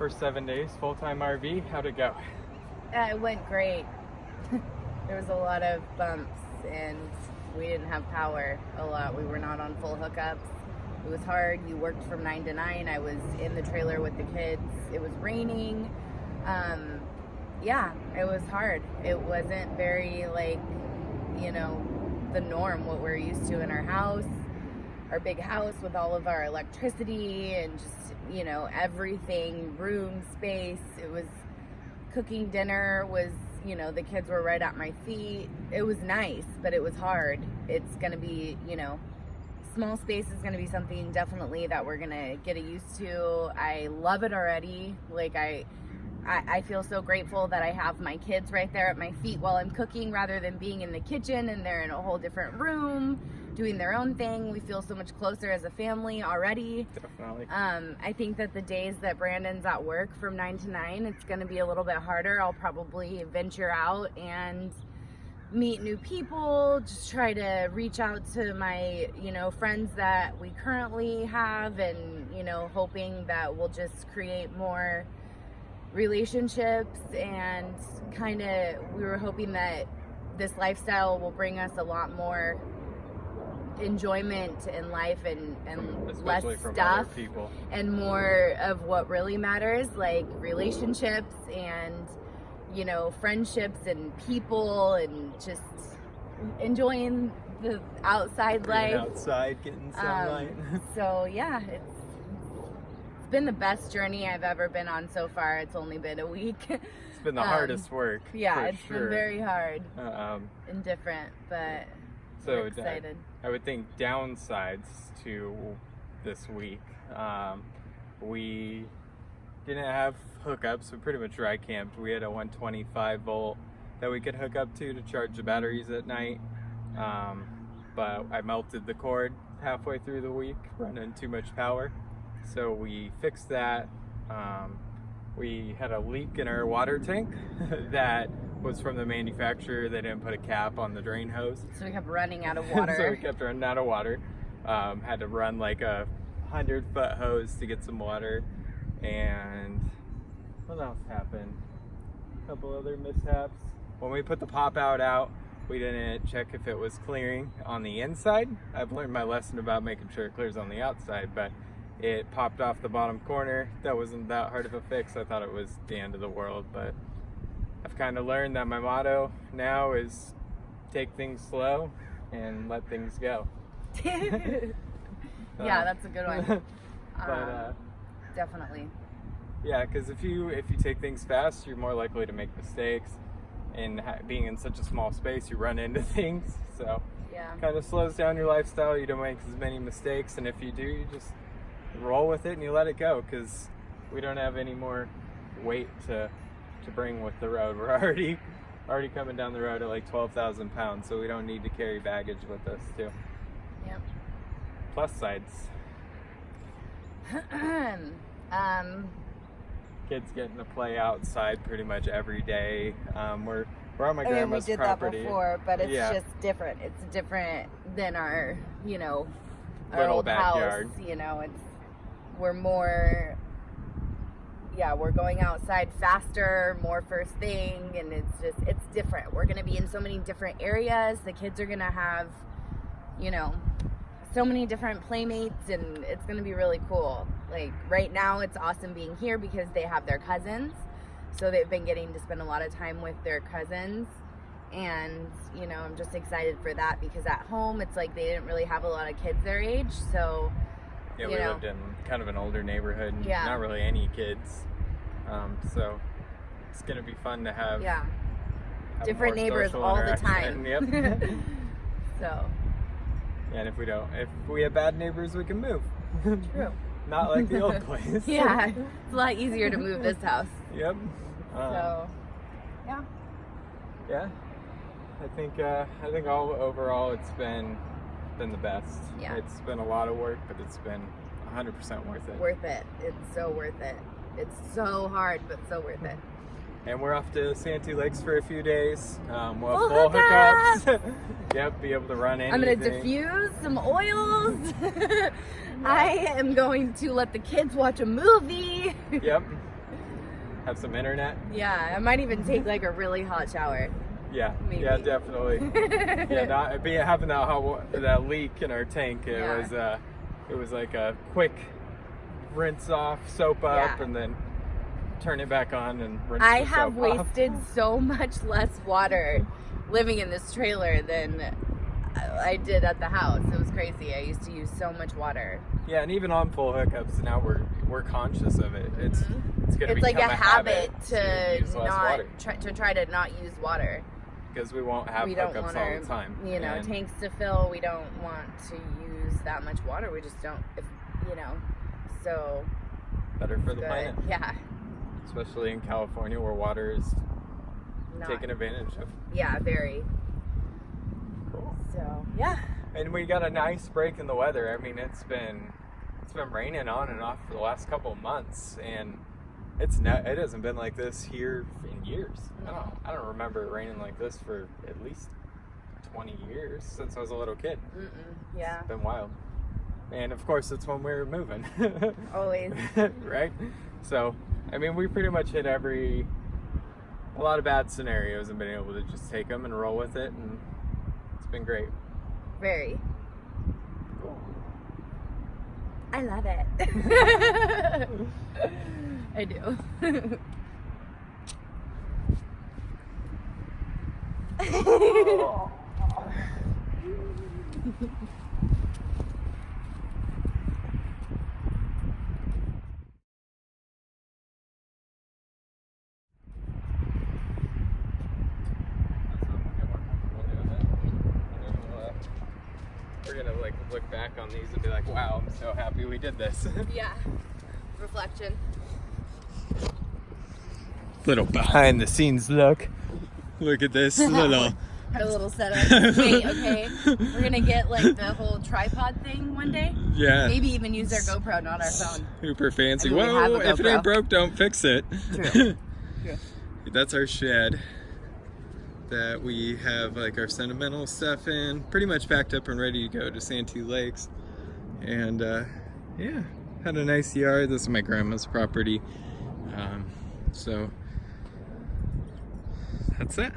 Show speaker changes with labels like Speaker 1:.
Speaker 1: First 7 days, full-time RV. How'd it go?
Speaker 2: It went great. There was a lot of bumps and we didn't have power a lot. We were not on full hookups. It was hard. You worked from 9 to 9. I was in the trailer with the kids. It was raining. Yeah, it was hard. It wasn't very the norm, what we're used to in our house, our big house with all of our electricity and just, everything, room space. It was cooking dinner was, the kids were right at my feet. It was nice, but it was hard. It's going to be, small space is going to be something definitely that we're going to get used to. I love it already. I feel so grateful that I have my kids right there at my feet while I'm cooking rather than being in the kitchen and they're in a whole different room doing their own thing. We feel so much closer as a family already.
Speaker 1: Definitely.
Speaker 2: I think that the days that Brandon's at work from 9 to 9, it's going to be a little bit harder. I'll probably venture out and meet new people, just try to reach out to my, friends that we currently have and, hoping that we'll just create more relationships and we were hoping that this lifestyle will bring us a lot more enjoyment in life and less stuff and more of what really matters, like relationships and friendships and people and just enjoying the outside life.
Speaker 1: Outside, getting sunlight.
Speaker 2: So yeah, it's been the best journey I've ever been on so far. It's only been a week.
Speaker 1: It's been the hardest work.
Speaker 2: Yeah, it's
Speaker 1: sure.
Speaker 2: been very hard and different, but we're excited.
Speaker 1: I would think downsides to this week. We didn't have hookups. We pretty much dry camped. We had a 125 volt that we could hook up to charge the batteries at night. But I melted the cord halfway through the week, running too much power. So we fixed that. We had a leak in our water tank that was from the manufacturer. They didn't put a cap on the drain hose.
Speaker 2: So we kept running out of water.
Speaker 1: So we kept running out of water. Had to run like a 100-foot hose to get some water. And what else happened? A couple other mishaps. When we put the pop out, we didn't check if it was clearing on the inside. I've learned my lesson about making sure it clears on the outside, but it popped off the bottom corner. That wasn't that hard of a fix. I thought it was the end of the world, but I've kind of learned that my motto now is take things slow and let things go.
Speaker 2: Yeah, that's a good one.
Speaker 1: But
Speaker 2: definitely.
Speaker 1: Yeah, because if you take things fast, you're more likely to make mistakes. And being in such a small space, you run into things. So
Speaker 2: yeah,
Speaker 1: kind of slows down your lifestyle. You don't make as many mistakes, and if you do, you just roll with it and you let it go, because we don't have any more weight to bring with the road. We're already coming down the road at like 12,000 pounds, so we don't need to carry baggage with us too.
Speaker 2: Yep.
Speaker 1: Plus sides. Kids getting to play outside pretty much every day. We're on my grandma's
Speaker 2: we did
Speaker 1: property.
Speaker 2: that before, but it's just different. It's different than our, our
Speaker 1: little
Speaker 2: old
Speaker 1: backyard.
Speaker 2: House. We're more, we're going outside faster, more first thing, and it's different. We're gonna be in so many different areas. The kids are gonna have, so many different playmates, and it's gonna be really cool. Like right now, it's awesome being here because they have their cousins, so they've been getting to spend a lot of time with their cousins, and I'm just excited for that because at home it's like they didn't really have a lot of kids their age, so
Speaker 1: we lived in kind of an older neighborhood, and not really any kids, so it's gonna be fun to have
Speaker 2: different neighbors all the time.
Speaker 1: Yep.
Speaker 2: So
Speaker 1: and if we have bad neighbors, we can move.
Speaker 2: True.
Speaker 1: Not like the old place.
Speaker 2: Yeah, it's a lot easier to move this house.
Speaker 1: Yep.
Speaker 2: Yeah.
Speaker 1: Yeah. I think all overall it's been the best.
Speaker 2: Yeah.
Speaker 1: It's been a lot of work, but it's been 100% worth it.
Speaker 2: Worth it. It's so worth it. It's so hard, but so worth it.
Speaker 1: And we're off to Santee Lakes for a few days. We'll have
Speaker 2: full
Speaker 1: full hookups. Yep, be able to run anything.
Speaker 2: I'm going to diffuse some oils. I am going to let the kids watch a movie.
Speaker 1: Yep. have some internet.
Speaker 2: Yeah, I might even take like a really hot shower.
Speaker 1: Yeah,
Speaker 2: Maybe.
Speaker 1: yeah, definitely. Yeah, having that leak in our tank. It was like a quick rinse off, soap up,
Speaker 2: Yeah.
Speaker 1: and then turn it back on and rinse.
Speaker 2: I
Speaker 1: the
Speaker 2: have
Speaker 1: soap off.
Speaker 2: wasted so much less water living in this trailer than I did at the house. It was crazy. I used to use so much water.
Speaker 1: Yeah, and even on full hookups, now we're conscious of it. It's gonna
Speaker 2: It's like
Speaker 1: become
Speaker 2: a habit to
Speaker 1: use less
Speaker 2: not
Speaker 1: water,
Speaker 2: try to not use water.
Speaker 1: because we won't have
Speaker 2: We don't
Speaker 1: hookups
Speaker 2: want
Speaker 1: all
Speaker 2: our
Speaker 1: the time. And
Speaker 2: tanks to fill. We don't want to use that much water. We just don't. So
Speaker 1: better for the
Speaker 2: good.
Speaker 1: planet,
Speaker 2: Yeah.
Speaker 1: especially in California where water is
Speaker 2: Not,
Speaker 1: taken advantage of.
Speaker 2: Yeah, very.
Speaker 1: Cool.
Speaker 2: So yeah.
Speaker 1: And we got a nice break in the weather. I mean, it's been raining on and off for the last couple of months, and it hasn't been like this here in years. I don't remember it raining like this for at least 20 years since I was a little kid.
Speaker 2: Yeah.
Speaker 1: It's been wild. And of course, it's when we were moving.
Speaker 2: Always.
Speaker 1: Right? So, I mean, we pretty much hit a lot of bad scenarios and been able to just take them and roll with it, and it's been great.
Speaker 2: Very.
Speaker 1: Cool.
Speaker 2: I love it. I do.
Speaker 1: We're gonna like look back on these and be like, wow, I'm so happy we did this.
Speaker 2: Yeah. Reflection.
Speaker 1: Little behind the scenes look. Look at this little.
Speaker 2: Our little setup. Wait, okay. We're gonna get like the whole tripod thing one day.
Speaker 1: Yeah.
Speaker 2: Maybe even use our GoPro, not our phone.
Speaker 1: Super fancy.
Speaker 2: I mean, we have
Speaker 1: Whoa,
Speaker 2: a
Speaker 1: if it
Speaker 2: GoPro.
Speaker 1: ain't broke, don't fix it.
Speaker 2: True.
Speaker 1: That's our shed that we have like our sentimental stuff in, pretty much packed up and ready to go to Santee Lakes. And yeah, had a nice yard. This is my grandma's property. So that's it.